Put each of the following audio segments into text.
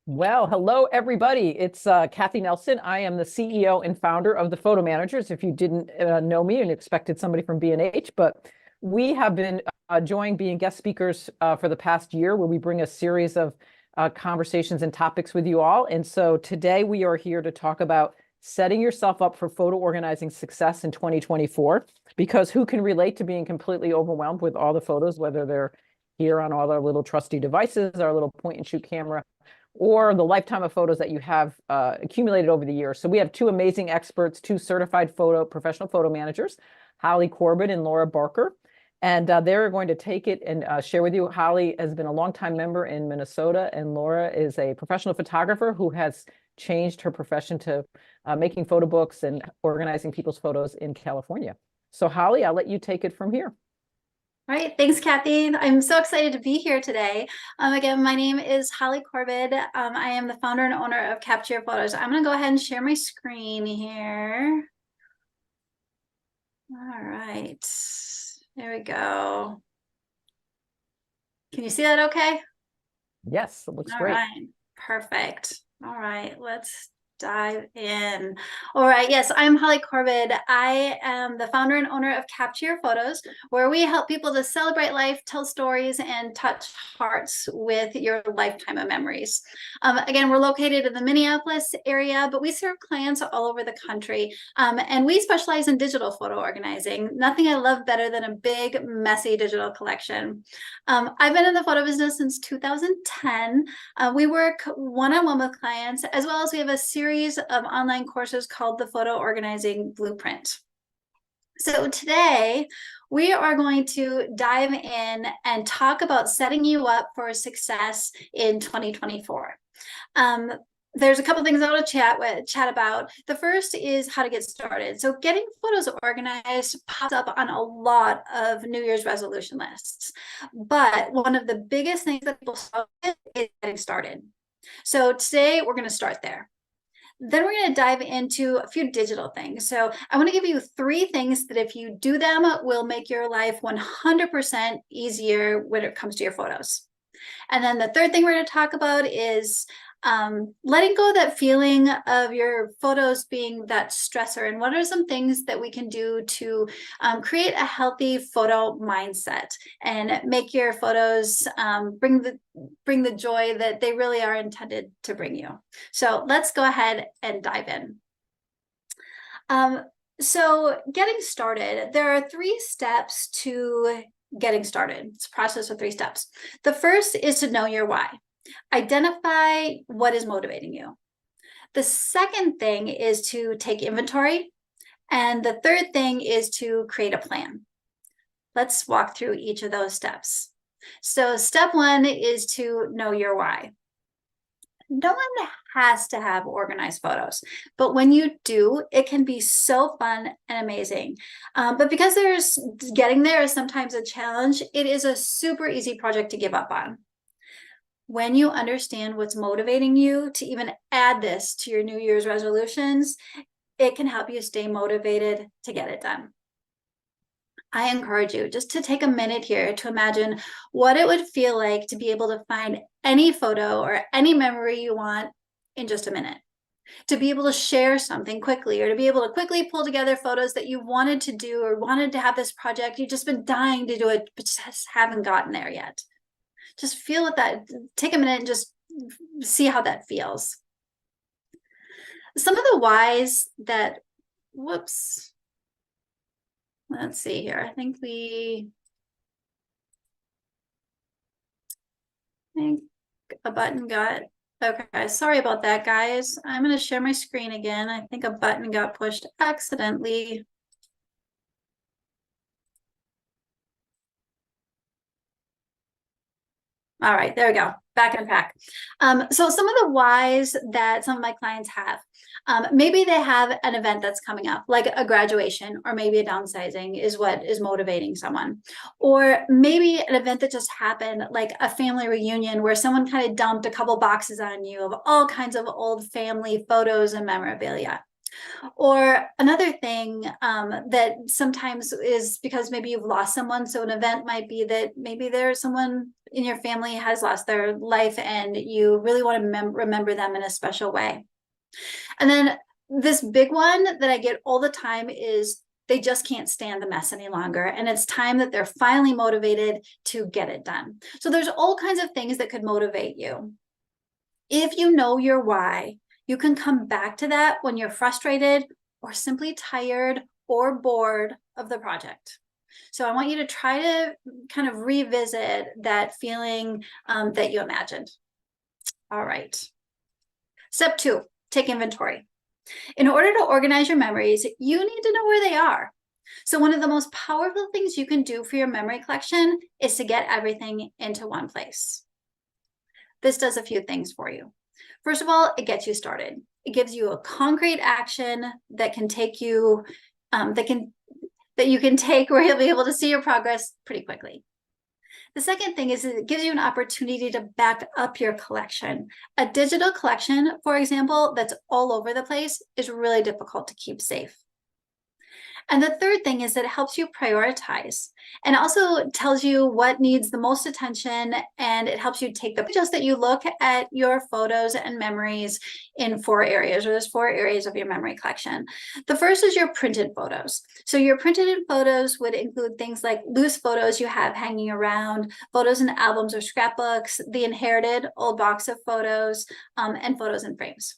Well, hello, everybody. It's Kathy Nelson. I am the CEO and founder of the Photo Managers. If you didn't know me and expected somebody from B&H, but we have been enjoying being guest speakers for the past year, where we bring a series of conversations and topics with you all. And so today we are here to talk about setting yourself up for photo organizing success in 2024, because who can relate to being completely overwhelmed with all the photos, whether they're here on all our little trusty devices, our little point and shoot camera, or the lifetime of photos that you have accumulated over the years. So we have two amazing experts, two certified professional photo managers, Holly Corbid and Laura Barker. And they're going to take it and share with you. Holly has been a longtime member in Minnesota, and Laura is a professional photographer who has changed her profession to making photo books and organizing people's photos in California. So Holly, I'll let you take it from here. All right, thanks, Kathy. I'm so excited to be here today. Again, my name is Holly Corbid. I am the founder and owner of Capture Your Photos. I'm going to go ahead and share my screen here. All right, there we go. Can you see that okay? Yes, it looks great. All right, perfect. All right, let's dive in. All right, yes, I'm Holly Corbid. I am the founder and owner of Capture Your Photos, where we help people to celebrate life, tell stories, and touch hearts with your lifetime of memories. Again, we're located in the Minneapolis area, but we serve clients all over the country, and we specialize in digital photo organizing. Nothing I love better than a big, messy digital collection. I've been in the photo business since 2010. We work one-on-one with clients, as well as we have a series of online courses called the Photo Organizing Blueprint. So today we are going to dive in and talk about setting you up for success in 2024. There's a couple things I want to chat about. The first is how to get started. So getting photos organized pops up on a lot of New Year's resolution lists. But one of the biggest things that people struggle with is getting started. So today we're going to start there. Then we're going to dive into a few digital things. So I want to give you 3 things that if you do them will make your life 100% easier when it comes to your photos. And then the third thing we're going to talk about is letting go of that feeling of your photos being that stressor, and what are some things that we can do to create a healthy photo mindset and make your photos bring the joy that they really are intended to bring you. So let's go ahead and dive in. So getting started, there are 3 steps to getting started. It's a process of 3 steps. The first is to know your why. Identify what is motivating you. The second thing is to take inventory. And the third thing is to create a plan. Let's walk through each of those steps. So step 1 is to know your why. No one has to have organized photos, but when you do, it can be so fun and amazing. But because getting there is sometimes a challenge, it is a super easy project to give up on. When you understand what's motivating you to even add this to your New Year's resolutions, it can help you stay motivated to get it done. I encourage you just to take a minute here to imagine what it would feel like to be able to find any photo or any memory you want in just a minute. To be able to share something quickly, or to be able to quickly pull together photos that you wanted to do or wanted to have this project. You've just been dying to do it, but just haven't gotten there yet. Just feel with that. Take a minute and just see how that feels. Some of the whys that, whoops. Let's see here. I think a button got, okay, sorry about that, guys. I'm going to share my screen again. I think a button got pushed accidentally. All right, there we go. Back in the pack. So some of the whys that some of my clients have, maybe they have an event that's coming up, like a graduation, or maybe a downsizing is what is motivating someone. Or maybe an event that just happened, like a family reunion where someone kind of dumped a couple boxes on you of all kinds of old family photos and memorabilia. Or another thing that sometimes is because maybe you've lost someone. So an event might be that maybe there's someone in your family has lost their life and you really want to remember them in a special way. And then this big one that I get all the time is they just can't stand the mess any longer. And it's time that they're finally motivated to get it done. So there's all kinds of things that could motivate you. If you know your why, you can come back to that when you're frustrated or simply tired or bored of the project. So I want you to try to kind of revisit that feeling that you imagined. All right. Step 2, take inventory. In order to organize your memories, you need to know where they are. So one of the most powerful things you can do for your memory collection is to get everything into one place. This does a few things for you. First of all, it gets you started. It gives you a concrete action that can take you, that you can take where you'll be able to see your progress pretty quickly. The second thing is it gives you an opportunity to back up your collection. A digital collection, for example, that's all over the place is really difficult to keep safe. And the third thing is that it helps you prioritize and also tells you what needs the most attention, and it helps you take just that you look at your photos and memories in 4 areas, or there's 4 areas of your memory collection. The first is your printed photos. So your printed photos would include things like loose photos you have hanging around, photos in albums or scrapbooks, the inherited old box of photos, and photos in frames.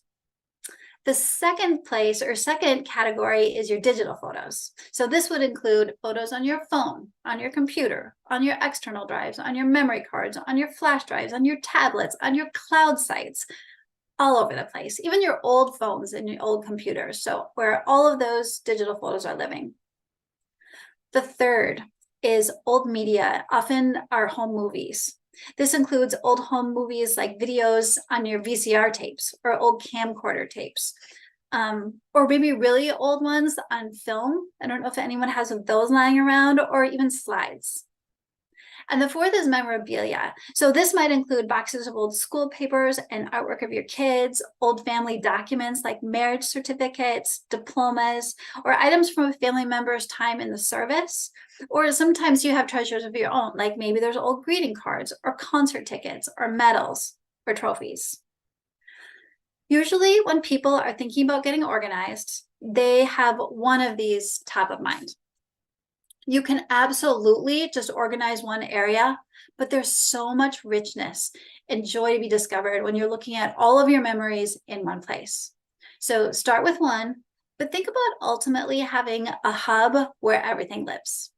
The second place or second category is your digital photos. So this would include photos on your phone, on your computer, on your external drives, on your memory cards, on your flash drives, on your tablets, on your cloud sites, all over the place, even your old phones and your old computers. So where all of those digital photos are living. The third is old media, often our home movies. This includes old home movies like videos on your VCR tapes or old camcorder tapes, or maybe really old ones on film. I don't know if anyone has those lying around, or even slides. And the fourth is memorabilia. So this might include boxes of old school papers and artwork of your kids, old family documents like marriage certificates, diplomas, or items from a family member's time in the service. Or sometimes you have treasures of your own, like maybe there's old greeting cards or concert tickets or medals or trophies. Usually when people are thinking about getting organized, they have one of these top of mind. You can absolutely just organize one area, but there's so much richness and joy to be discovered when you're looking at all of your memories in one place. So start with one, but think about ultimately having a hub where everything lives.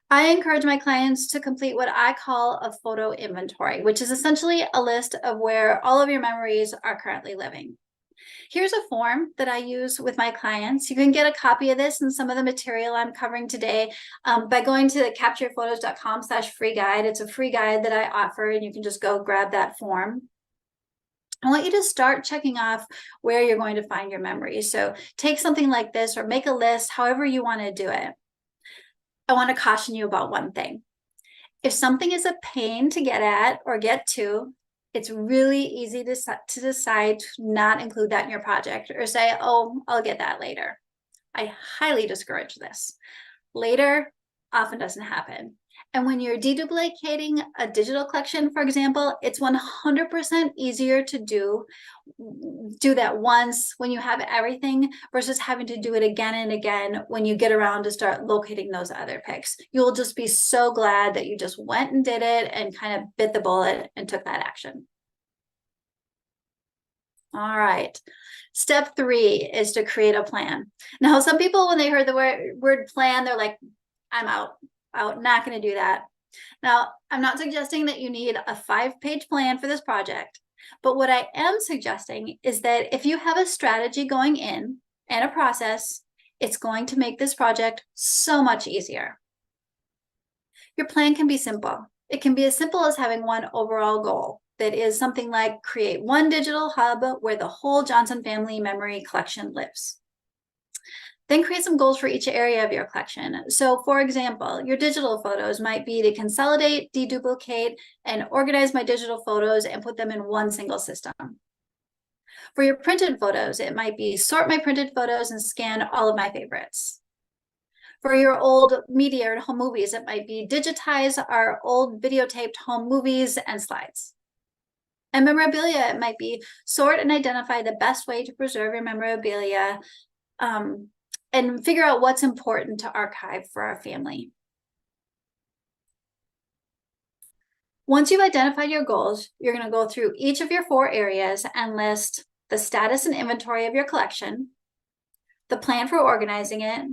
I encourage my clients to complete what I call a photo inventory, which is essentially a list of where all of your memories are currently living. Here's a form that I use with my clients. You can get a copy of this and some of the material I'm covering today by going to captureyourphotos.com/free guide. It's a free guide that I offer, and you can just go grab that form. I want you to start checking off where you're going to find your memories. So take something like this or make a list, however you want to do it. I want to caution you about one thing. If something is a pain to get at or get to, it's really easy to decide to not include that in your project or say, oh, I'll get that later. I highly discourage this. Later often doesn't happen. And when you're deduplicating a digital collection, for example, it's 100% easier to do that once when you have everything versus having to do it again and again when you get around to start locating those other pics. You'll just be so glad that you just went and did it and kind of bit the bullet and took that action. All right. Step 3 is to create a plan. Now, some people, when they heard the word plan, they're like, I'm out, not going to do that. Now, I'm not suggesting that you need a 5-page plan for this project, but what I am suggesting is that if you have a strategy going in and a process, it's going to make this project so much easier. Your plan can be simple. It can be as simple as having one overall goal that is something like create one digital hub where the whole Johnson family memory collection lives. Then create some goals for each area of your collection. So for example, your digital photos might be to consolidate, deduplicate, and organize my digital photos and put them in one single system. For your printed photos, it might be sort my printed photos and scan all of my favorites. For your old media or home movies, it might be digitize our old videotaped home movies and slides. And memorabilia, it might be sort and identify the best way to preserve your memorabilia, and figure out what's important to archive for our family. Once you've identified your goals, you're going to go through each of your 4 areas and list the status and inventory of your collection, the plan for organizing it,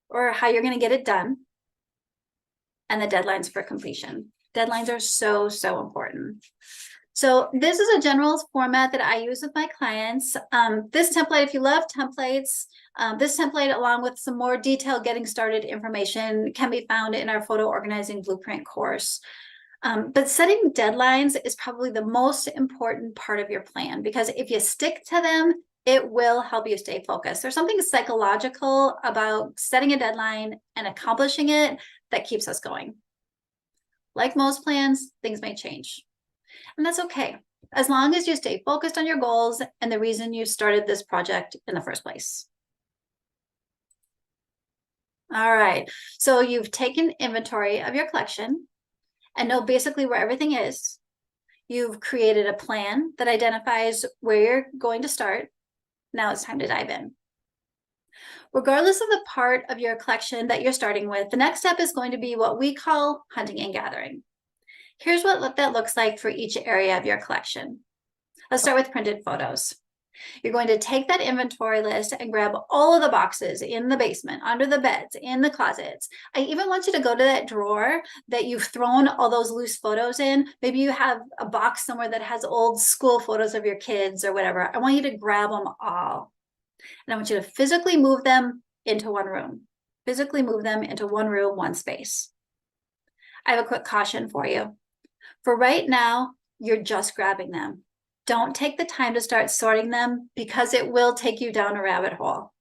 or how you're going to get it done, and the deadlines for completion. Deadlines are so, so important. So this is a general format that I use with my clients. This template, if you love templates, this template along with some more detailed getting started information can be found in our photo organizing blueprint course. But setting deadlines is probably the most important part of your plan, because if you stick to them, it will help you stay focused. There's something psychological about setting a deadline and accomplishing it that keeps us going. Like most plans, things may change. And that's okay, as long as you stay focused on your goals and the reason you started this project in the first place. All right, so you've taken inventory of your collection and know basically where everything is. You've created a plan that identifies where you're going to start. Now it's time to dive in. Regardless of the part of your collection that you're starting with, the next step is going to be what we call hunting and gathering. Here's what that looks like for each area of your collection. Let's start with printed photos. You're going to take that inventory list and grab all of the boxes in the basement, under the beds, in the closets. I even want you to go to that drawer that you've thrown all those loose photos in. Maybe you have a box somewhere that has old school photos of your kids or whatever. I want you to grab them all. And I want you to physically move them into one room. Physically move them into one room, one space. I have a quick caution for you. For right now, you're just grabbing them. Don't take the time to start sorting them, because it will take you down a rabbit hole.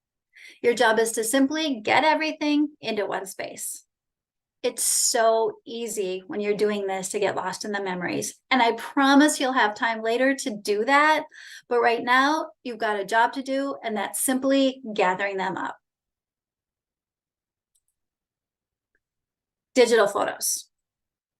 Your job is to simply get everything into one space. It's so easy when you're doing this to get lost in the memories. And I promise you'll have time later to do that. But right now, you've got a job to do, and that's simply gathering them up. Digital photos.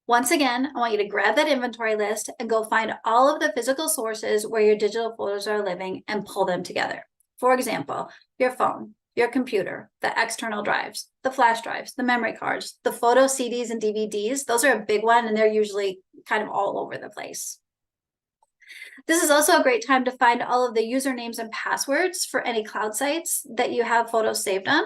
Once again, I want you to grab that inventory list and go find all of the physical sources where your digital photos are living and pull them together. For example, your phone, your computer, the external drives, the flash drives, the memory cards, the photo CDs and DVDs. Those are a big one, and they're usually kind of all over the place. This is also a great time to find all of the usernames and passwords for any cloud sites that you have photos saved on.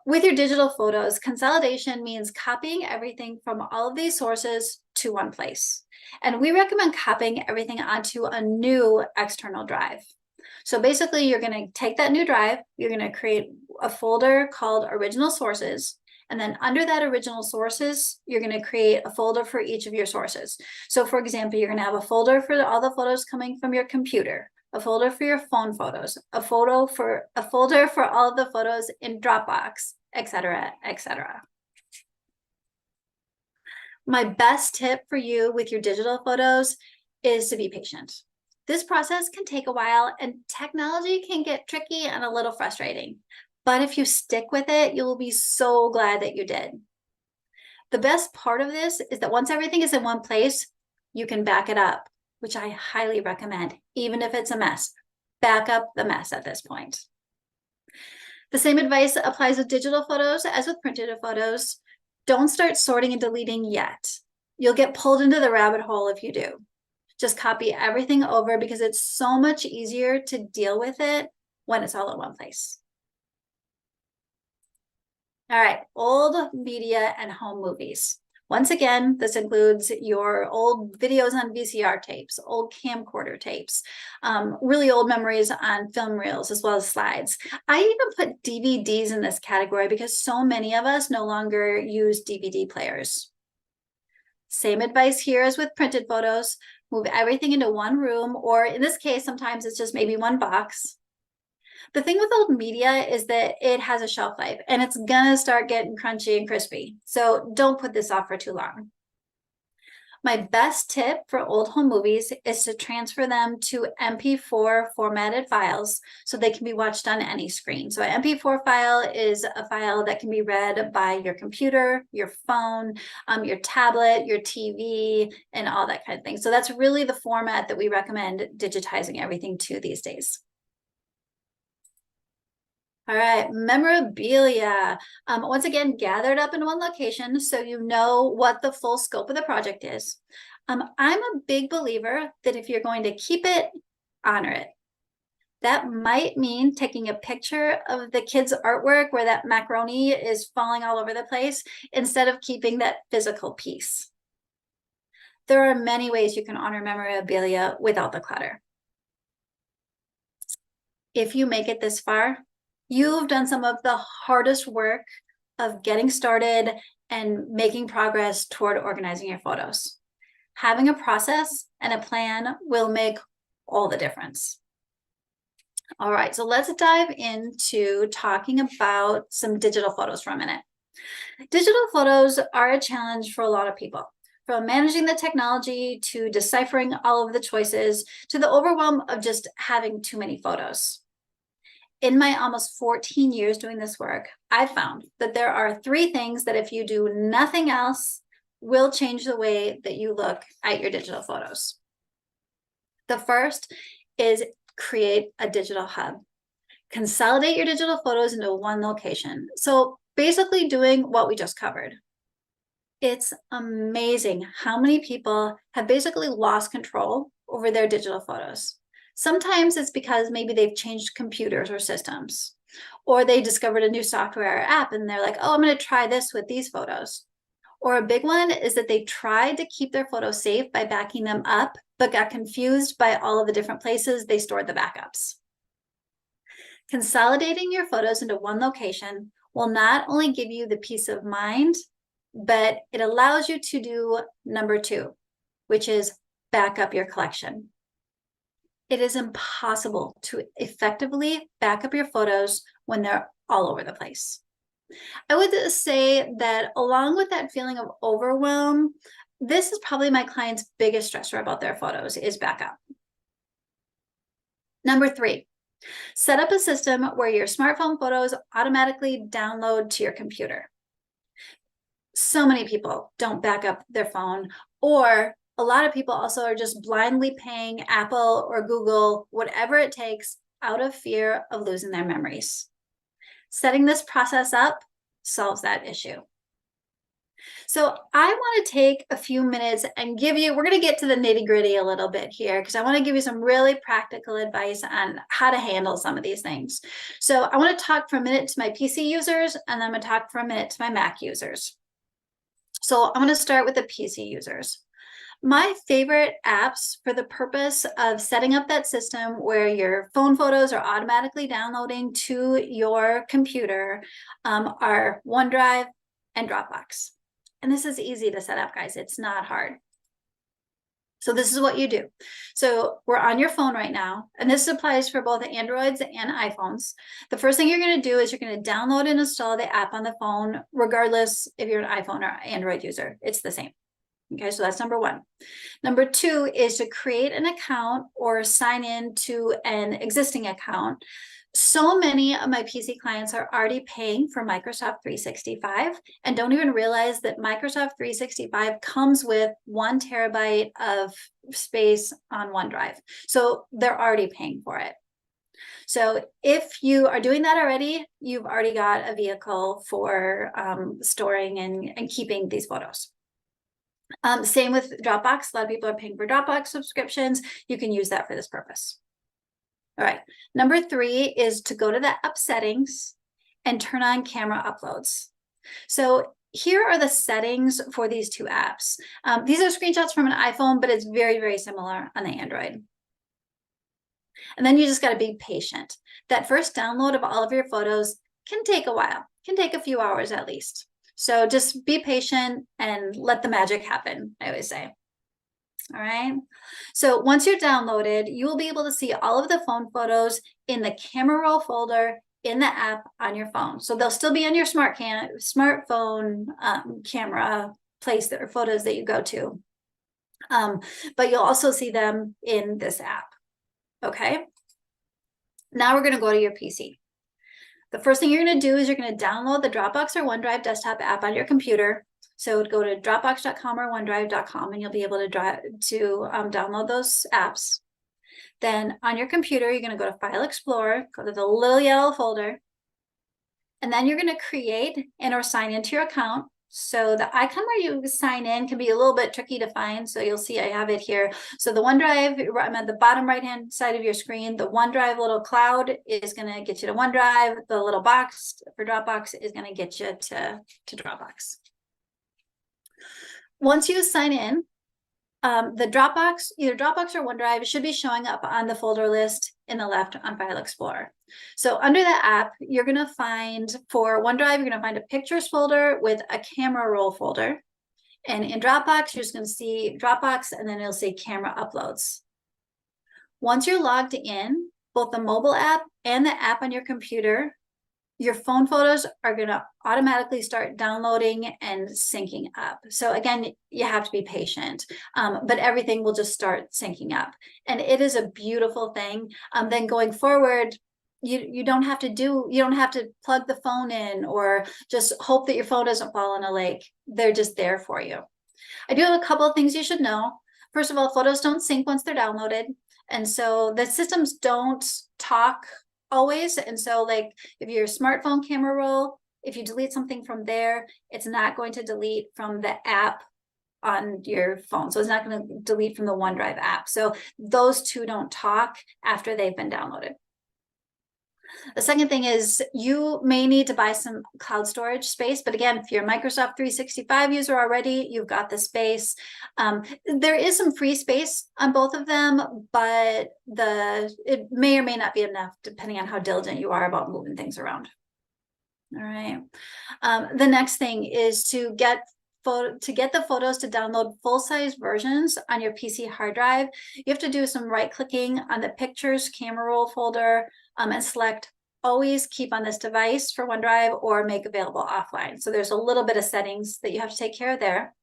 With your digital photos, consolidation means copying everything from all of these sources to one place. And we recommend copying everything onto a new external drive. So basically, you're going to take that new drive, you're going to create a folder called Original Sources. And then under that Original Sources, you're going to create a folder for each of your sources. So for example, you're going to have a folder for all the photos coming from your computer, a folder for your phone photos, a folder for all of the photos in Dropbox, etc., etc. My best tip for you with your digital photos is to be patient. This process can take a while, and technology can get tricky and a little frustrating. But if you stick with it, you'll be so glad that you did. The best part of this is that once everything is in one place, you can back it up, which I highly recommend, even if it's a mess. Back up the mess at this point. The same advice applies with digital photos as with printed photos. Don't start sorting and deleting yet. You'll get pulled into the rabbit hole if you do. Just copy everything over, because it's so much easier to deal with it when it's all in one place. All right, old media and home movies. Once again, this includes your old videos on VCR tapes, old camcorder tapes, really old memories on film reels, as well as slides. I even put DVDs in this category because so many of us no longer use DVD players. Same advice here as with printed photos. Move everything into one room, or in this case, sometimes it's just maybe one box. The thing with old media is that it has a shelf life, and it's gonna start getting crunchy and crispy. So don't put this off for too long. My best tip for old home movies is to transfer them to MP4 formatted files so they can be watched on any screen. So an MP4 file is a file that can be read by your computer, your phone, your tablet, your TV, and all that kind of thing. So that's really the format that we recommend digitizing everything to these days. All right, memorabilia. Once again, gathered up in one location so you know what the full scope of the project is. I'm a big believer that if you're going to keep it, honor it. That might mean taking a picture of the kids' artwork where that macaroni is falling all over the place instead of keeping that physical piece. There are many ways you can honor memorabilia without the clutter. If you make it this far, you've done some of the hardest work of getting started and making progress toward organizing your photos. Having a process and a plan will make all the difference. All right, so let's dive into talking about some digital photos for a minute. Digital photos are a challenge for a lot of people, from managing the technology to deciphering all of the choices to the overwhelm of just having too many photos. In my almost 14 years doing this work, I've found that there are 3 things that if you do nothing else, will change the way that you look at your digital photos. The first is create a digital hub. Consolidate your digital photos into one location. So basically doing what we just covered. It's amazing how many people have basically lost control over their digital photos. Sometimes it's because maybe they've changed computers or systems, or they discovered a new software or app and they're like, oh, I'm going to try this with these photos. Or a big one is that they tried to keep their photos safe by backing them up, but got confused by all of the different places they stored the backups. Consolidating your photos into one location will not only give you the peace of mind, but it allows you to do number 2, which is back up your collection. It is impossible to effectively back up your photos when they're all over the place. I would say that along with that feeling of overwhelm, this is probably my client's biggest stressor about their photos is backup. Number 3, set up a system where your smartphone photos automatically download to your computer. So many people don't back up their phone, or a lot of people also are just blindly paying Apple or Google, whatever it takes, out of fear of losing their memories. Setting this process up solves that issue. So I want to take a few minutes and give you, we're going to get to the nitty-gritty a little bit here because I want to give you some really practical advice on how to handle some of these things. So I want to talk for a minute to my PC users, and then I'm going to talk for a minute to my Mac users. So I'm going to start with the PC users. My favorite apps for the purpose of setting up that system where your phone photos are automatically downloading to your computer are OneDrive and Dropbox. And this is easy to set up, guys. It's not hard. So this is what you do. So we're on your phone right now, and this applies for both Androids and iPhones. The first thing you're going to do is you're going to download and install the app on the phone, regardless if you're an iPhone or Android user. It's the same. Okay, so that's number 1. Number 2 is to create an account or sign in to an existing account. So many of my PC clients are already paying for Microsoft 365 and don't even realize that Microsoft 365 comes with 1 terabyte of space on OneDrive. So they're already paying for it. So if you are doing that already, you've already got a vehicle for storing and keeping these photos. Same with Dropbox. A lot of people are paying for Dropbox subscriptions. You can use that for this purpose. All right. Number 3 is to go to the app settings and turn on camera uploads. So here are the settings for these 2 apps. These are screenshots from an iPhone, but it's very, very similar on the Android. And then you just got to be patient. That first download of all of your photos can take a while, can take a few hours at least. So just be patient and let the magic happen, I always say. All right. So once you're downloaded, you will be able to see all of the phone photos in the camera roll folder in the app on your phone. So they'll still be on your smartphone camera place that are photos that you go to. But you'll also see them in this app. Okay. Now we're going to go to your PC. The first thing you're going to do is you're going to download the Dropbox or OneDrive desktop app on your computer. So go to dropbox.com or onedrive.com and you'll be able to download those apps. Then on your computer, you're going to go to File Explorer, go to the little yellow folder, and then you're going to create and or sign into your account. So the icon where you sign in can be a little bit tricky to find. So you'll see I have it here. So the OneDrive, I'm at the bottom right-hand side of your screen. The OneDrive little cloud is going to get you to OneDrive. The little box for Dropbox is going to get you to Dropbox. Once you sign in, the Dropbox, either Dropbox or OneDrive, should be showing up on the folder list in the left on File Explorer. So under the app, you're going to find, for OneDrive, you're going to find a pictures folder with a camera roll folder. And in Dropbox, you're just going to see Dropbox, and then it'll say camera uploads. Once you're logged in, both the mobile app and the app on your computer, your phone photos are going to automatically start downloading and syncing up. So again, you have to be patient, but everything will just start syncing up. And it is a beautiful thing. Then going forward, you don't have to plug the phone in or just hope that your phone doesn't fall in a lake. They're just there for you. I do have a couple of things you should know. First of all, photos don't sync once they're downloaded. And so the systems don't talk always. And so like if your smartphone camera roll, if you delete something from there, it's not going to delete from the app on your phone. So it's not going to delete from the OneDrive app. So those two don't talk after they've been downloaded. The second thing is you may need to buy some cloud storage space, but again, if you're a Microsoft 365 user already, you've got the space. There is some free space on both of them, but it may or may not be enough depending on how diligent you are about moving things around. All right. The next thing is to get the photos to download full-size versions on your PC hard drive. You have to do some right-clicking on the pictures camera roll folder and select always keep on this device for OneDrive or make available offline. So there's a little bit of settings that you have to take care of there.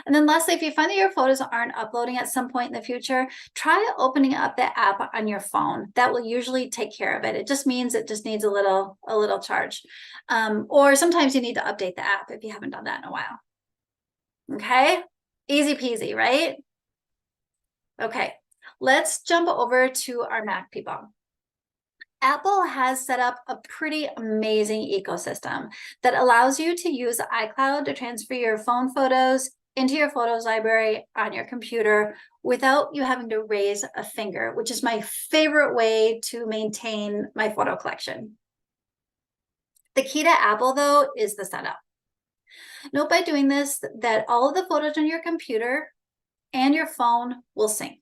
And then lastly, if you find that your photos aren't uploading at some point in the future, try opening up the app on your phone. That will usually take care of it. It just means it just needs a little charge. Or sometimes you need to update the app if you haven't done that in a while. Okay, easy peasy, right? Okay, let's jump over to our Mac people. Apple has set up a pretty amazing ecosystem that allows you to use iCloud to transfer your phone photos into your photos library on your computer without you having to raise a finger, which is my favorite way to maintain my photo collection. The key to Apple, though, is the setup. Note by doing this that all of the photos on your computer and your phone will sync,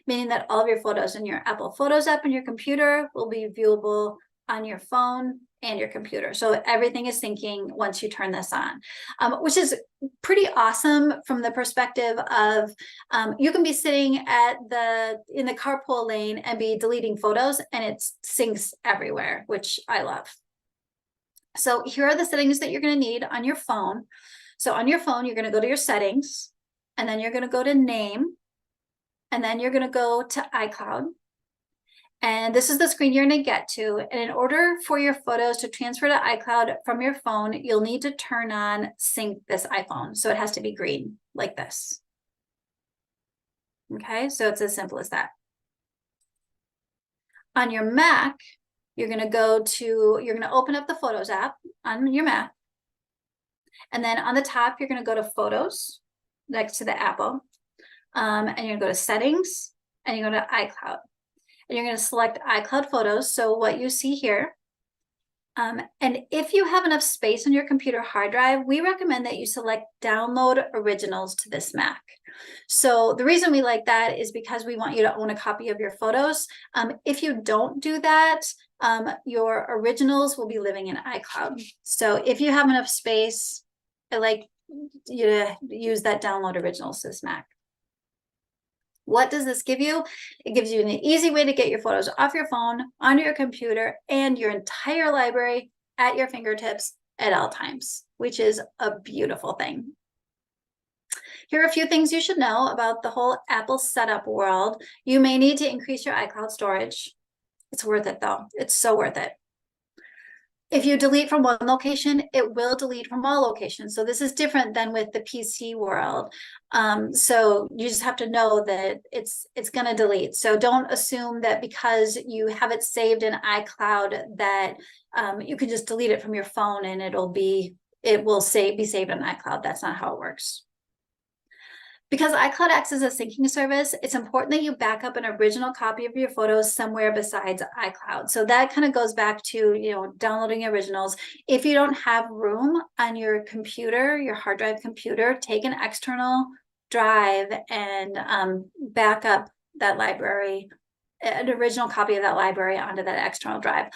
meaning that all of your photos in your Apple Photos app on your computer will be viewable on your phone and your computer. So everything is syncing once you turn this on, which is pretty awesome from the perspective of you can be sitting in the carpool lane and be deleting photos and it syncs everywhere, which I love. So here are the settings that you're going to need on your phone. So on your phone, you're going to go to your settings, and then you're going to go to name, and then you're going to go to iCloud. And this is the screen you're going to get to. And in order for your photos to transfer to iCloud from your phone, you'll need to turn on sync this iPhone. So it has to be green like this. Okay, so it's as simple as that. On your Mac, you're going to open up the Photos app on your Mac. And then on the top, you're going to go to Photos next to the Apple. And you're going to go to Settings and you go to iCloud. And you're going to select iCloud Photos. So what you see here. And if you have enough space on your computer hard drive, we recommend that you select Download Originals to this Mac. So the reason we like that is because we want you to own a copy of your photos. If you don't do that, your originals will be living in iCloud. So if you have enough space, I like you to use that Download Originals to this Mac. What does this give you? It gives you an easy way to get your photos off your phone, onto your computer, and your entire library at your fingertips at all times, which is a beautiful thing. Here are a few things you should know about the whole Apple setup world. You may need to increase your iCloud storage. It's worth it though. It's so worth it. If you delete from one location, it will delete from all locations. So this is different than with the PC world. So you just have to know that it's going to delete. So don't assume that because you have it saved in iCloud that you can just delete it from your phone and it will be saved in iCloud. That's not how it works. Because iCloud acts as a syncing service, it's important that you back up an original copy of your photos somewhere besides iCloud. So that kind of goes back to, downloading originals. If you don't have room on your computer, your hard drive computer, take an external drive and back up that library, an original copy of that library onto that external drive.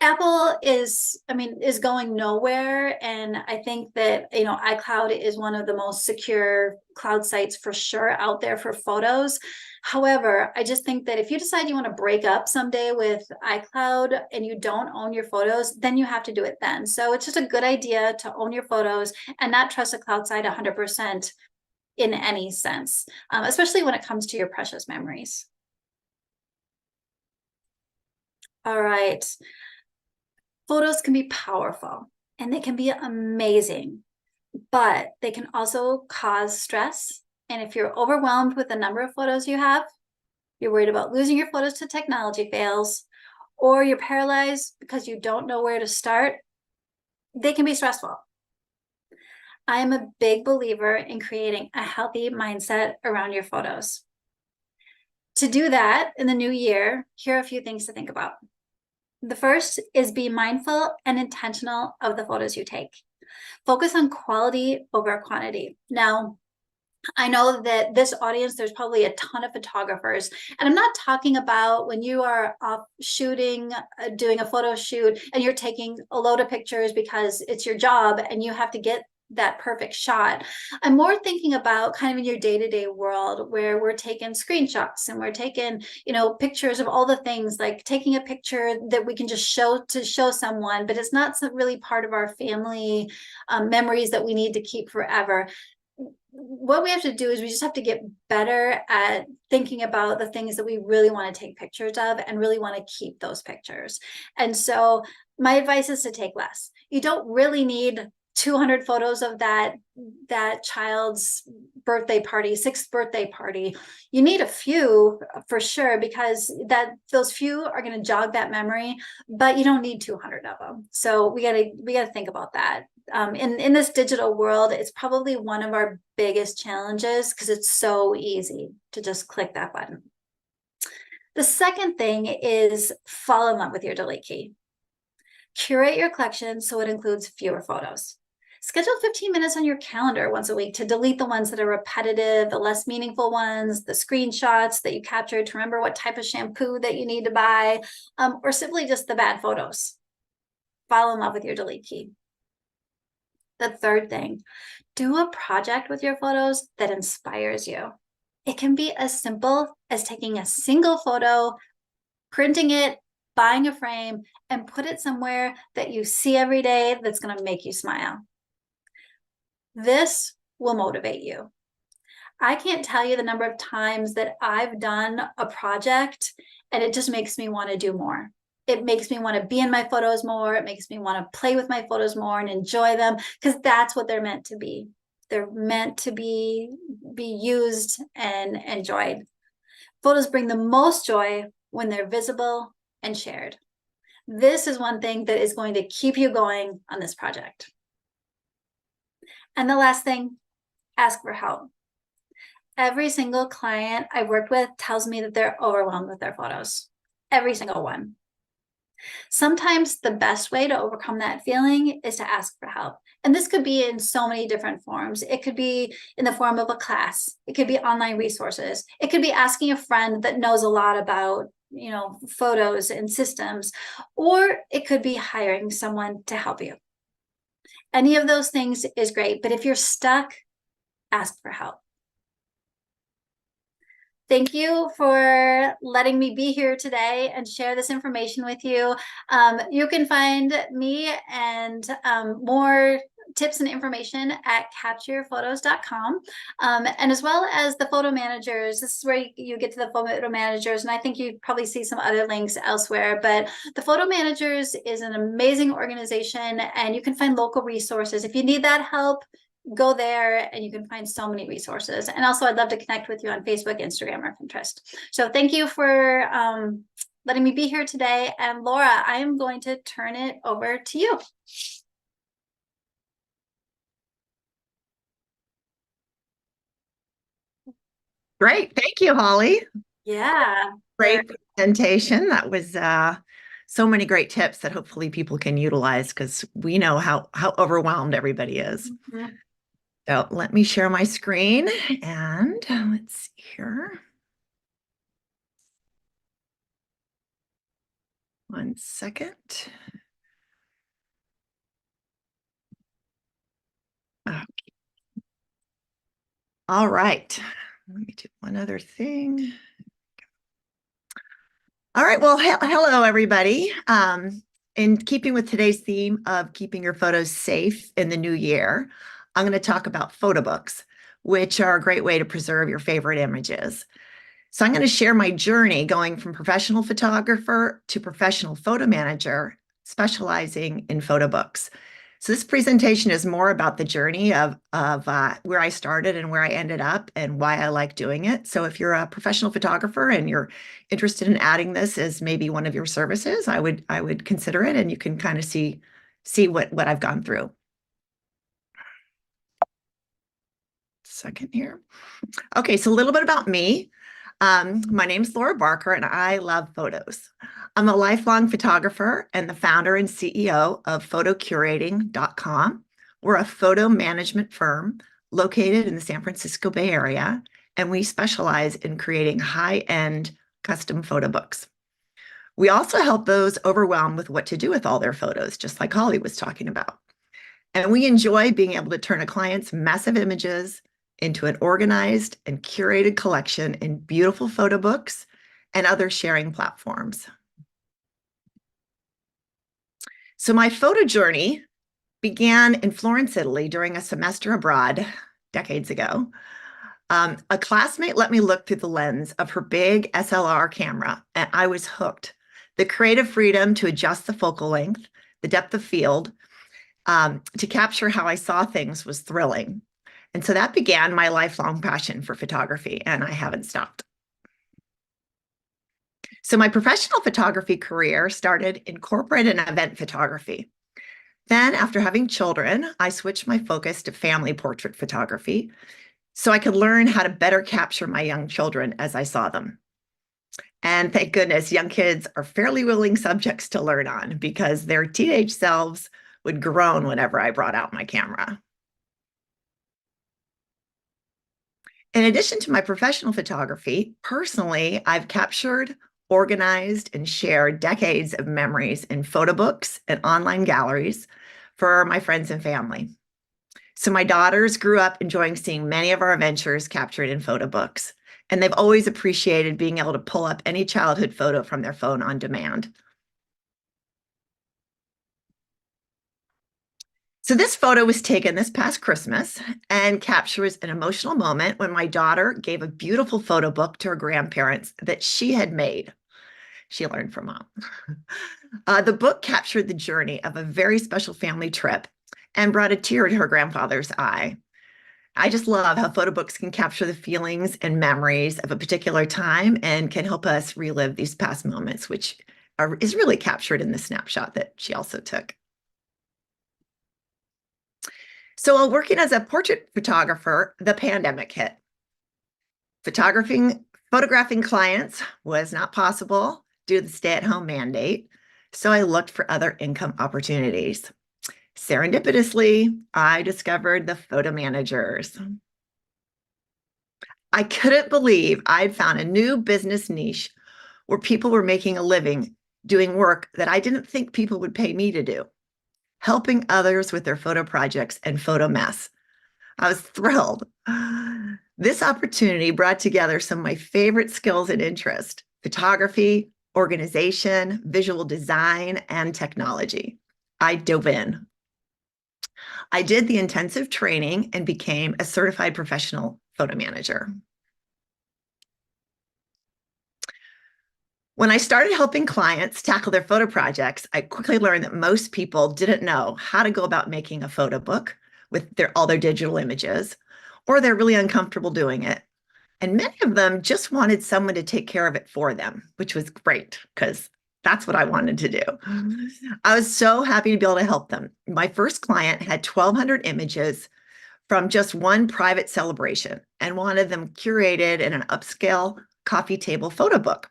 Apple is going nowhere. And I think that, iCloud is one of the most secure cloud sites for sure out there for photos. However, I just think that if you decide you want to break up someday with iCloud and you don't own your photos, then you have to do it then. So it's just a good idea to own your photos and not trust a cloud site 100% in any sense, especially when it comes to your precious memories. All right. Photos can be powerful and they can be amazing, but they can also cause stress. And if you're overwhelmed with the number of photos you have, you're worried about losing your photos to technology fails, or you're paralyzed because you don't know where to start, they can be stressful. I am a big believer in creating a healthy mindset around your photos. To do that in the new year, here are a few things to think about. The first is be mindful and intentional of the photos you take. Focus on quality over quantity. Now, I know that this audience, there's probably a ton of photographers, and I'm not talking about when you are off shooting, doing a photo shoot, and you're taking a load of pictures because it's your job and you have to get that perfect shot. I'm more thinking about kind of in your day-to-day world where we're taking screenshots and we're taking, pictures of all the things, like taking a picture that we can just show someone, but it's not really part of our family memories that we need to keep forever. What we have to do is we just have to get better at thinking about the things that we really want to take pictures of and really want to keep those pictures. And so my advice is to take less. You don't really need 200 photos of that child's birthday party, 6th birthday party. You need a few for sure, because those few are going to jog that memory, but you don't need 200 of them. So we gotta think about that. In this digital world, it's probably one of our biggest challenges because it's so easy to just click that button. The second thing is fall in love with your delete key. Curate your collection so it includes fewer photos. Schedule 15 minutes on your calendar once a week to delete the ones that are repetitive, the less meaningful ones, the screenshots that you captured to remember what type of shampoo that you need to buy, or simply just the bad photos. Fall in love with your delete key. The third thing, do a project with your photos that inspires you. It can be as simple as taking a single photo, printing it, buying a frame, and put it somewhere that you see every day that's going to make you smile. This will motivate you. I can't tell you the number of times that I've done a project and it just makes me want to do more. It makes me want to be in my photos more. It makes me want to play with my photos more and enjoy them, because that's what they're meant to be. They're meant to be used and enjoyed. Photos bring the most joy when they're visible and shared. This is one thing that is going to keep you going on this project. And the last thing, ask for help. Every single client I worked with tells me that they're overwhelmed with their photos. Every single one. Sometimes the best way to overcome that feeling is to ask for help. And this could be in so many different forms. It could be in the form of a class. It could be online resources. It could be asking a friend that knows a lot about, photos and systems, or it could be hiring someone to help you. Any of those things is great, but if you're stuck, ask for help. Thank you for letting me be here today and share this information with you. You can find me and more tips and information at captureyourphotos.com. And as well as the photo managers, this is where you get to the photo managers. And I think you probably see some other links elsewhere, but the photo managers is an amazing organization and you can find local resources. If you need that help, go there and you can find so many resources. And also I'd love to connect with you on Facebook, Instagram, or Pinterest. So thank you for letting me be here today. And Laura, I am going to turn it over to you. Great. Thank you, Holly. Yeah. Great presentation. That was so many great tips that hopefully people can utilize because we know how overwhelmed everybody is. Mhm. So let me share my screen and let's see here. One second. Okay. All right. Let me do one other thing. All right. Well, hello, everybody. In keeping with today's theme of keeping your photos safe in the new year, I'm going to talk about photo books, which are a great way to preserve your favorite images. So I'm going to share my journey going from professional photographer to professional photo manager, specializing in photo books. So this presentation is more about the journey of where I started and where I ended up and why I like doing it. So if you're a professional photographer and you're interested in adding this as maybe one of your services, I would consider it, and you can kind of see what I've gone through. Second here. Okay, so a little bit about me. My name's Laura Barker, and I love photos. I'm a lifelong photographer and the founder and CEO of photocurating.com. We're a photo management firm located in the San Francisco Bay Area, and we specialize in creating high-end custom photo books. We also help those overwhelmed with what to do with all their photos, just like Holly was talking about. And we enjoy being able to turn a client's massive images into an organized and curated collection in beautiful photo books and other sharing platforms. So my photo journey began in Florence, Italy during a semester abroad decades ago. A classmate let me look through the lens of her big SLR camera, and I was hooked. The creative freedom to adjust the focal length, the depth of field, to capture how I saw things was thrilling. And so that began my lifelong passion for photography, and I haven't stopped. So my professional photography career started in corporate and event photography. Then after having children, I switched my focus to family portrait photography so I could learn how to better capture my young children as I saw them. And thank goodness, young kids are fairly willing subjects to learn on because their teenage selves would groan whenever I brought out my camera. In addition to my professional photography, personally, I've captured, organized, and shared decades of memories in photo books and online galleries for my friends and family. So my daughters grew up enjoying seeing many of our adventures captured in photo books, and they've always appreciated being able to pull up any childhood photo from their phone on demand. So this photo was taken this past Christmas and captures an emotional moment when my daughter gave a beautiful photo book to her grandparents that she had made. She learned from mom. The book captured the journey of a very special family trip and brought a tear to her grandfather's eye. I just love how photo books can capture the feelings and memories of a particular time and can help us relive these past moments, which is really captured in the snapshot that she also took. So while working as a portrait photographer, the pandemic hit. Photographing clients was not possible due to the stay-at-home mandate, so I looked for other income opportunities. Serendipitously, I discovered the photo managers. I couldn't believe I'd found a new business niche where people were making a living doing work that I didn't think people would pay me to do, helping others with their photo projects and photo mess. I was thrilled. This opportunity brought together some of my favorite skills and interests: photography, organization, visual design, and technology. I dove in. I did the intensive training and became a certified professional photo manager. When I started helping clients tackle their photo projects, I quickly learned that most people didn't know how to go about making a photo book with all their digital images, or they're really uncomfortable doing it. And many of them just wanted someone to take care of it for them, which was great because that's what I wanted to do. I was so happy to be able to help them. My first client had 1,200 images from just one private celebration and wanted them curated in an upscale coffee table photo book.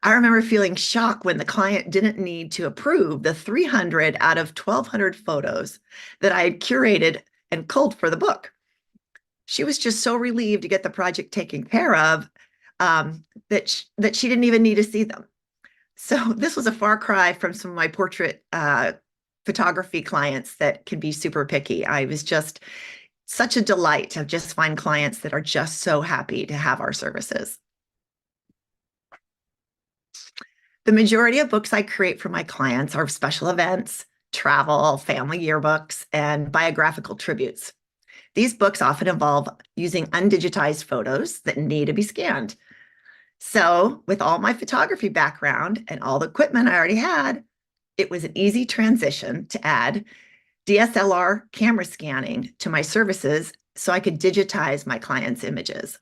I remember feeling shocked when the client didn't need to approve the 300 out of 1,200 photos that I had curated and culled for the book. She was just so relieved to get the project taken care of that she didn't even need to see them. So this was a far cry from some of my portrait photography clients that can be super picky. I was just such a delight to just find clients that are just so happy to have our services. The majority of books I create for my clients are special events, travel, family yearbooks, and biographical tributes. These books often involve using undigitized photos that need to be scanned. So with all my photography background and all the equipment I already had, it was an easy transition to add DSLR camera scanning to my services so I could digitize my clients' images.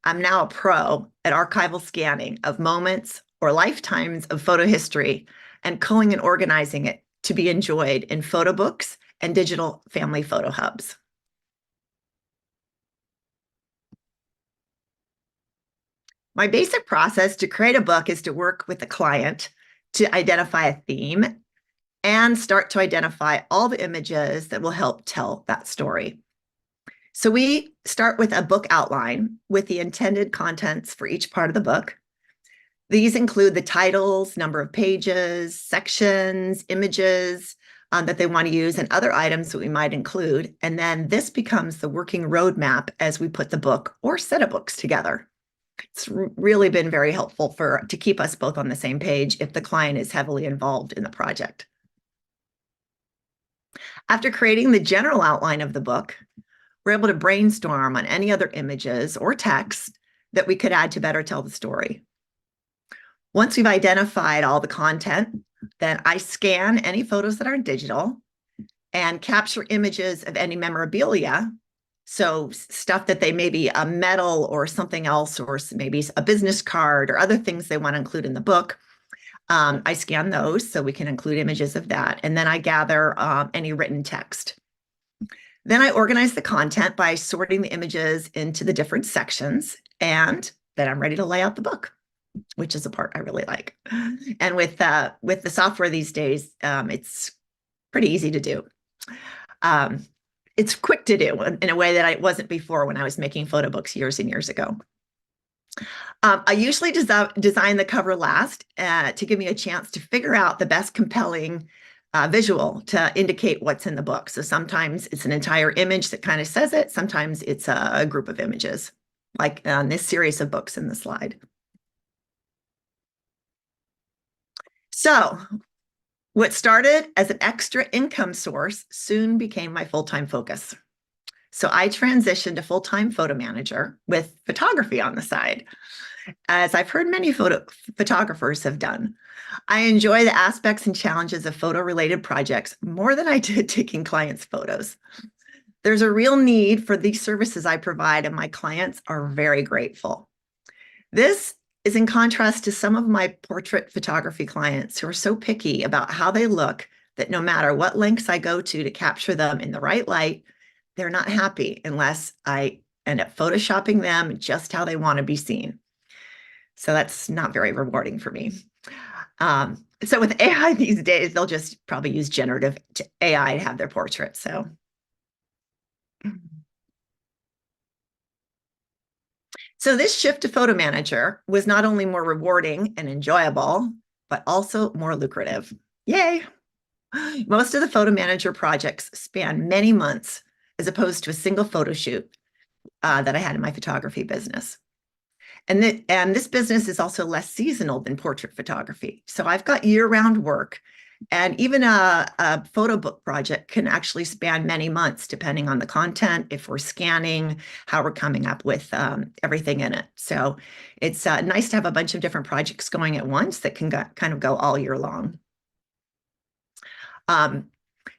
I'm now a pro at archival scanning of moments or lifetimes of photo history and culling and organizing it to be enjoyed in photo books and digital family photo hubs. My basic process to create a book is to work with the client to identify a theme and start to identify all the images that will help tell that story. So we start with a book outline with the intended contents for each part of the book. These include the titles, number of pages, sections, images that they want to use, and other items that we might include. And then this becomes the working roadmap as we put the book or set of books together. It's really been very helpful to keep us both on the same page if the client is heavily involved in the project. After creating the general outline of the book, we're able to brainstorm on any other images or text that we could add to better tell the story. Once we've identified all the content, then I scan any photos that aren't digital and capture images of any memorabilia. So stuff that they may be a medal or something else, or maybe a business card or other things they want to include in the book. I scan those so we can include images of that. And then I gather any written text. Then I organize the content by sorting the images into the different sections, and then I'm ready to lay out the book, which is a part I really like. And with the software these days, it's pretty easy to do. It's quick to do in a way that I wasn't before when I was making photo books years and years ago. I usually design the cover last to give me a chance to figure out the best compelling visual to indicate what's in the book. So sometimes it's an entire image that kind of says it. Sometimes it's a group of images, like on this series of books in the slide. So what started as an extra income source soon became my full-time focus. So I transitioned to full-time photo manager with photography on the side, as I've heard many photographers have done. I enjoy the aspects and challenges of photo-related projects more than I did taking clients' photos. There's a real need for these services I provide, and my clients are very grateful. This is in contrast to some of my portrait photography clients who are so picky about how they look that no matter what lengths I go to capture them in the right light, they're not happy unless I end up photoshopping them just how they want to be seen. So that's not very rewarding for me. So with AI these days, they'll just probably use generative AI to have their portrait. So this shift to photo manager was not only more rewarding and enjoyable, but also more lucrative. Yay! Most of the photo manager projects span many months as opposed to a single photo shoot that I had in my photography business. And this business is also less seasonal than portrait photography. So I've got year-round work, And even a photo book project can actually span many months, depending on the content, if we're scanning, how we're coming up with everything in it. So it's nice to have a bunch of different projects going at once that can kind of go all year long.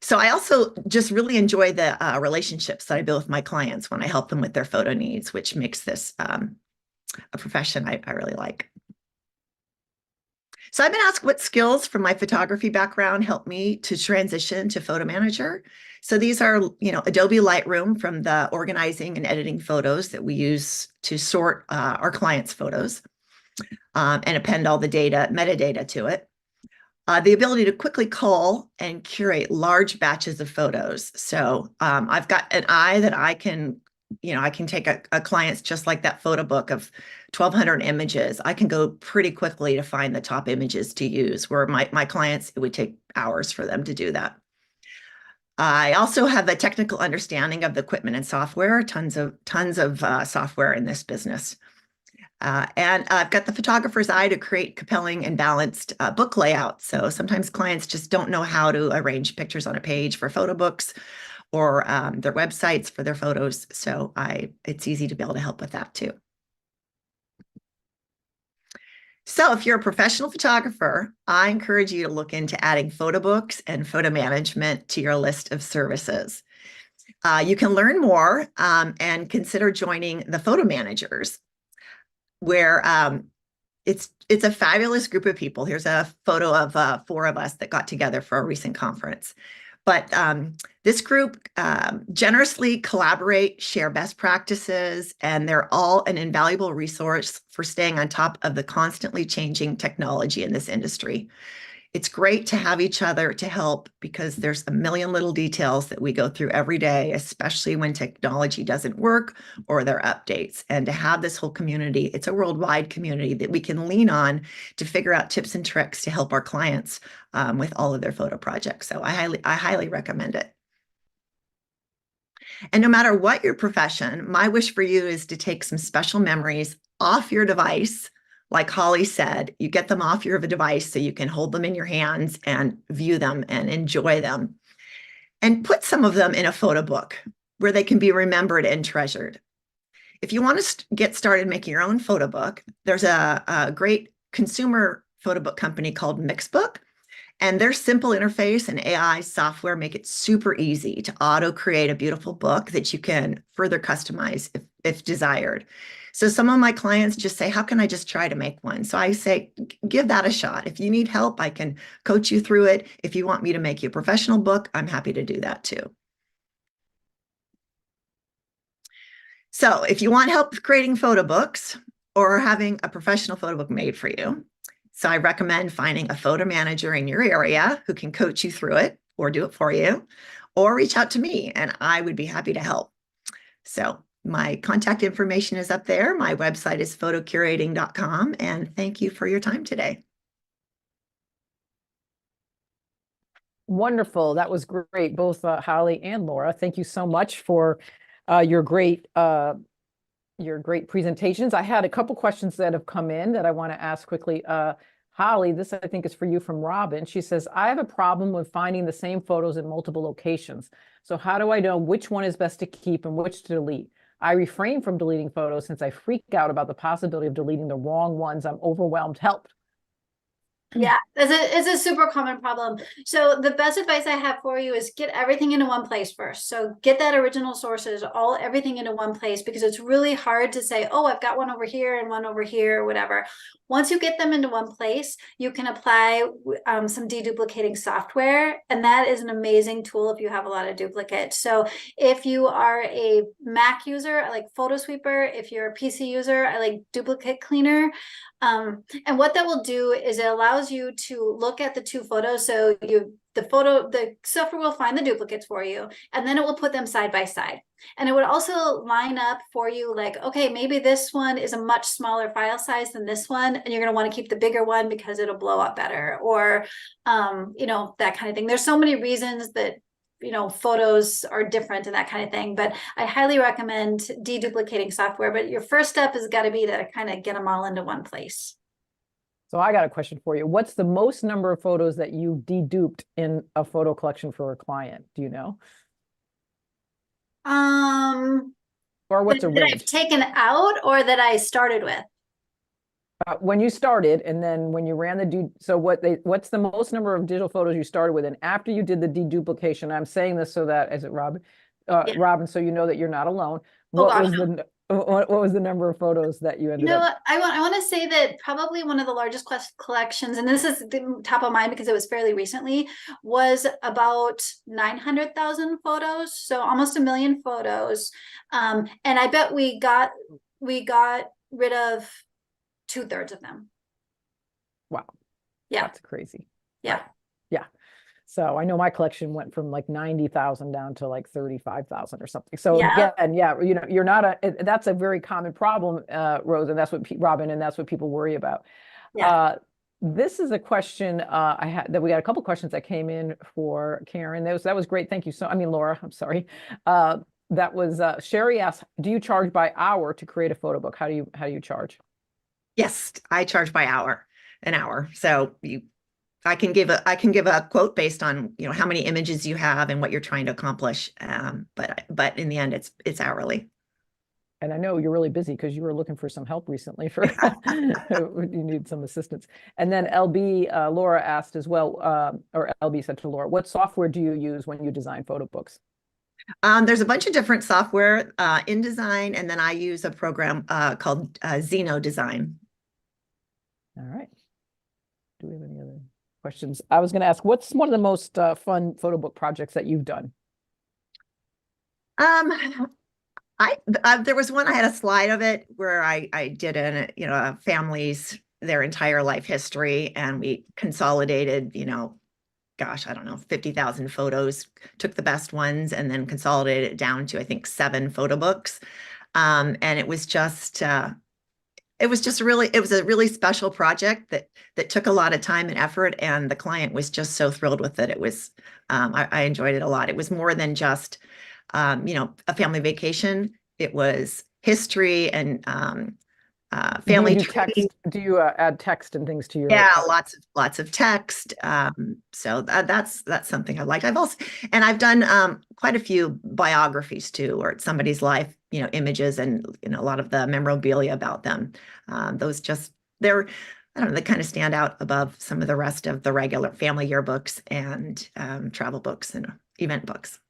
So I also just really enjoy the relationships that I build with my clients when I help them with their photo needs, which makes this a profession I really like. So I've been asked what skills from my photography background helped me to transition to photo manager. So these are, Adobe Lightroom from the organizing and editing photos that we use to sort our clients' photos and append all the data, metadata to it. The ability to quickly cull and curate large batches of photos. So I've got an eye that I can take a client's just like that photo book of 1,200 images. I can go pretty quickly to find the top images to use, where my clients, it would take hours for them to do that. I also have a technical understanding of the equipment and software, tons of software in this business. And I've got the photographer's eye to create compelling and balanced book layout. So sometimes clients just don't know how to arrange pictures on a page for photo books or their websites for their photos. So it's easy to be able to help with that too. So if you're a professional photographer, I encourage you to look into adding photo books and photo management to your list of services. You can learn more and consider joining the photo managers, where it's a fabulous group of people. Here's a photo of 4 of us that got together for a recent conference. But this group generously collaborate, share best practices, and they're all an invaluable resource for staying on top of the constantly changing technology in this industry. It's great to have each other to help, because there's a million little details that we go through every day, especially when technology doesn't work or there are updates. And to have this whole community, it's a worldwide community that we can lean on to figure out tips and tricks to help our clients with all of their photo projects. So I highly recommend it. And no matter what your profession, my wish for you is to take some special memories off your device. Like Holly said, you get them off your device so you can hold them in your hands and view them and enjoy them. And put some of them in a photo book where they can be remembered and treasured. If you want to get started making your own photo book, there's a great consumer photo book company called Mixbook. And their simple interface and AI software make it super easy to auto-create a beautiful book that you can further customize if desired. So some of my clients just say, how can I just try to make one? So I say, give that a shot. If you need help, I can coach you through it. If you want me to make you a professional book, I'm happy to do that too. So if you want help with creating photo books or having a professional photo book made for you, so I recommend finding a photo manager in your area who can coach you through it or do it for you, or reach out to me and I would be happy to help. So my contact information is up there. My website is photocurating.com, and thank you for your time today. Wonderful. That was great, both Holly and Laura. Thank you so much for your great presentations. I had a couple questions that have come in that I want to ask quickly. Holly, this I think is for you, from Robin. She says, I have a problem with finding the same photos in multiple locations. So how do I know which one is best to keep and which to delete? I refrain from deleting photos since I freak out about the possibility of deleting the wrong ones. I'm overwhelmed. Help. Yeah, it's a super common problem. So the best advice I have for you is get everything into one place first. So get that original sources, everything into one place, because it's really hard to say, oh, I've got one over here and one over here, or whatever. Once you get them into one place, you can apply some deduplicating software, and that is an amazing tool if you have a lot of duplicates. So if you are a Mac user, I like Photosweeper. If you're a PC user, I like Duplicate Cleaner. And what that will do is it allows you to look at the 2 photos. So the software will find the duplicates for you, and then it will put them side by side. And it would also line up for you, like, okay, maybe this one is a much smaller file size than this one, and you're going to want to keep the bigger one because it'll blow up better, or, that kind of thing. There's so many reasons that photos are different and that kind of thing, but I highly recommend deduplicating software. But your first step has got to be to kind of get them all into one place. So I got a question for you. What's the most number of photos that you deduped in a photo collection for a client? Do you know? Or what's a That I've range? taken out or that I started with? When you started, and then when you ran so what's the most number of digital photos you started with? And after you did the deduplication, I'm saying this so that, is it Robin? Yeah. Robin, so you know that you're not alone. Oh, What gosh, was no. what was the number of photos that you You ended know up? what? I want to say that probably one of the largest collections, and this is the top of mind because it was fairly recently, was about 900,000 photos, so almost 1 million photos. And I bet we got rid of 2/3 of them. Wow, Yeah, that's crazy. yeah. Right. Yeah. So I know my collection went from like 90,000 down to like 35,000 or something. So Yeah. again, yeah, you know, that's a very common problem, Rose, and that's what Robin, and that's what people worry about. Yeah. This is a question I had that we got a couple questions that came in for Karen. That was great. Thank you. Laura, I'm sorry. That was Sherry asked, do you charge by hour to create a photo book? How do you charge? Yes, I charge by an hour. So I can give a quote based on, you know, how many images you have and what you're trying to accomplish. But in the end, it's hourly. And I know you're really busy because you were looking for some help recently for you need some assistance. And then LB, Laura asked as well, or LB said to Laura, what software do you use when you design photo books? There's a bunch of different software InDesign, and then I use a program called Zeno Design. All right. Do we have any other questions? I was going to ask, what's one of the most fun photo book projects that you've done? There was one, I had a slide of it where I did a family's, their entire life history, and we consolidated, you know, gosh, I don't know, 50,000 photos, took the best ones and then consolidated it down to, I think, 7 photo books. And it was just a really special project that took a lot of time and effort, and the client was just so thrilled with it. It was, I enjoyed it a lot. It was more than just, you know, a family vacation. It was history and family tree. Do you add text and things to your? Yeah, lots of text. So that's something I liked. I've done quite a few biographies too, or somebody's life, you know, images and, you know, a lot of the memorabilia about them. Those just, I don't know, they kind of stand out above some of the rest of the regular family yearbooks and travel books and event books.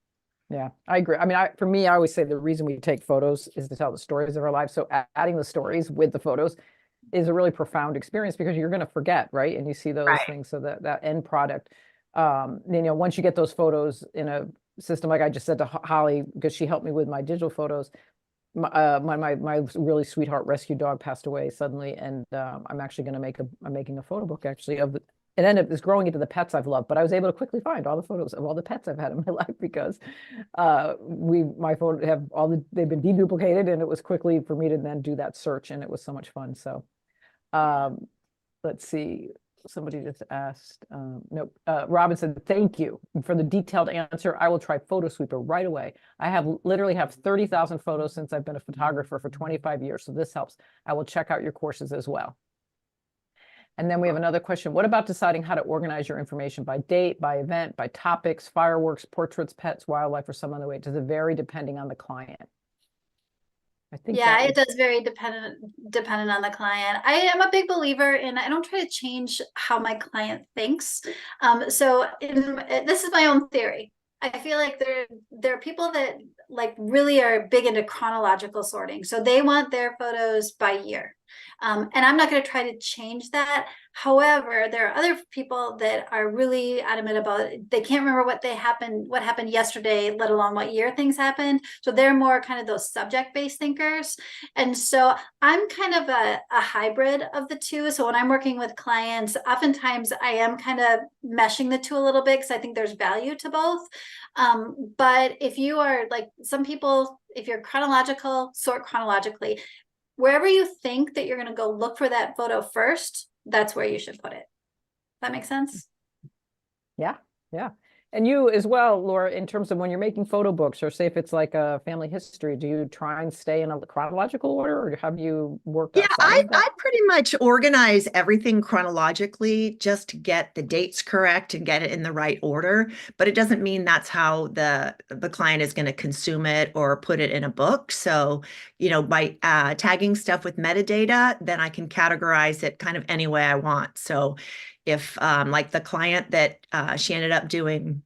Yeah, I agree. I mean, for me, I always say the reason we take photos is to tell the stories of our lives. So adding the stories with the photos is a really profound experience because you're going to forget, right? And you see those things. So that end product, you know, once you get those photos in a system, like I just said to Holly, because she helped me with my digital photos, my really sweetheart rescue dog passed away suddenly, and I'm actually going to I'm making a photo book actually of it ended up growing into the pets I've loved, but I was able to quickly find all the photos of all the pets I've had in my life because my photos have they've been deduplicated, and it was quickly for me to then do that search, and it was so much fun. So let's see. Somebody just asked, nope. Robin said, thank you for the detailed answer. I will try Photo Sweeper right away. I literally have 30,000 photos since I've been a photographer for 25 years. So this helps. I will check out your courses as well. And then we have another question. What about deciding how to organize your information by date, by event, by topics, fireworks, portraits, pets, wildlife, or some other way? Does it vary depending on the client? I think it does very dependent on the client. I am a big believer in, I don't try to change how my client thinks. So this is my own theory. I feel like there are people that like really are big into chronological sorting. So they want their photos by year. And I'm not going to try to change that. However, there are other people that are really adamant about it. They can't remember what happened yesterday, let alone what year things happened. So they're more kind of those subject-based thinkers. And so I'm kind of a hybrid of the two. So when I'm working with clients, oftentimes I am kind of meshing the two a little bit because I think there's value to both. But if you are like some people, if you're chronological, sort chronologically. Wherever you think that you're going to go look for that photo first, that's where you should put it. That makes sense? Yeah, yeah. And you as well, Laura, in terms of when you're making photo books, or say if it's like a family history, do you try and stay in a chronological order, or have you worked Yeah, outside of that? I pretty much organize everything chronologically just to get the dates correct and get it in the right order. But it doesn't mean that's how the client is going to consume it or put it in a book. So, by tagging stuff with metadata, then I can categorize it kind of any way I want. So if like the client that she ended up doing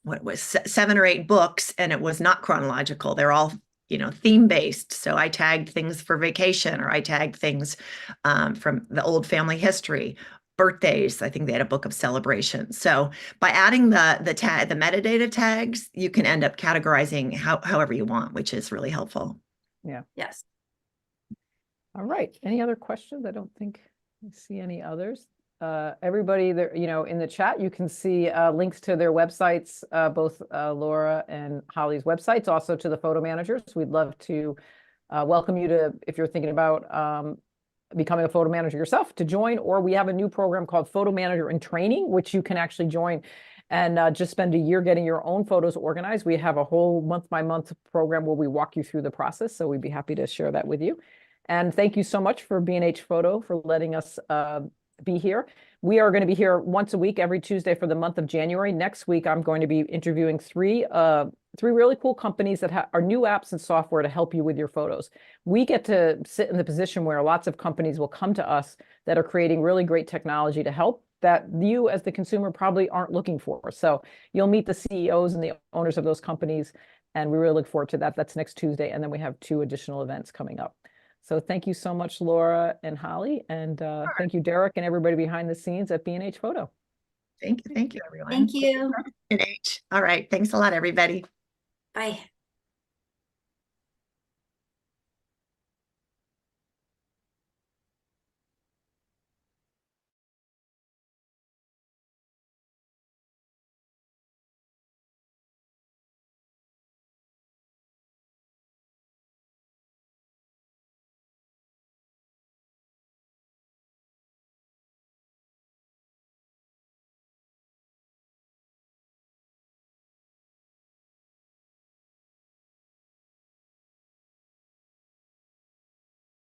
what was 7 or 8 books, and it was not chronological. They're all theme based. So I tagged things for vacation, or I tagged things from the old family history, birthdays. I think they had a book of celebrations. So by adding the metadata tags, you can end up categorizing however you want, which is really helpful. Yeah. Yes. All right. Any other questions? I don't think I see any others. Everybody there, in the chat, you can see links to their websites, both Laura and Holly's websites, also to the photo managers. We'd love to welcome you to, if you're thinking about becoming a photo manager yourself, to join, or we have a new program called Photo Manager in Training, which you can actually join and just spend a year getting your own photos organized. We have a whole month-by-month program where we walk you through the process. So we'd be happy to share that with you. And thank you so much for B&H Photo for letting us be here. We are going to be here once a week, every Tuesday for the month of January. Next week, I'm going to be interviewing three really cool companies that are new apps and software to help you with your photos. We get to sit in the position where lots of companies will come to us that are creating really great technology to help that you as the consumer probably aren't looking for. So you'll meet the CEOs and the owners of those companies, and we really look forward to that. That's next Tuesday, and then we have 2 additional events coming up. So thank you so much, Laura and Holly, and thank you, Derek, and everybody behind the scenes at B&H Photo. Thank you, everyone. Thank you. B&H. All right. Thanks a lot, everybody. Bye.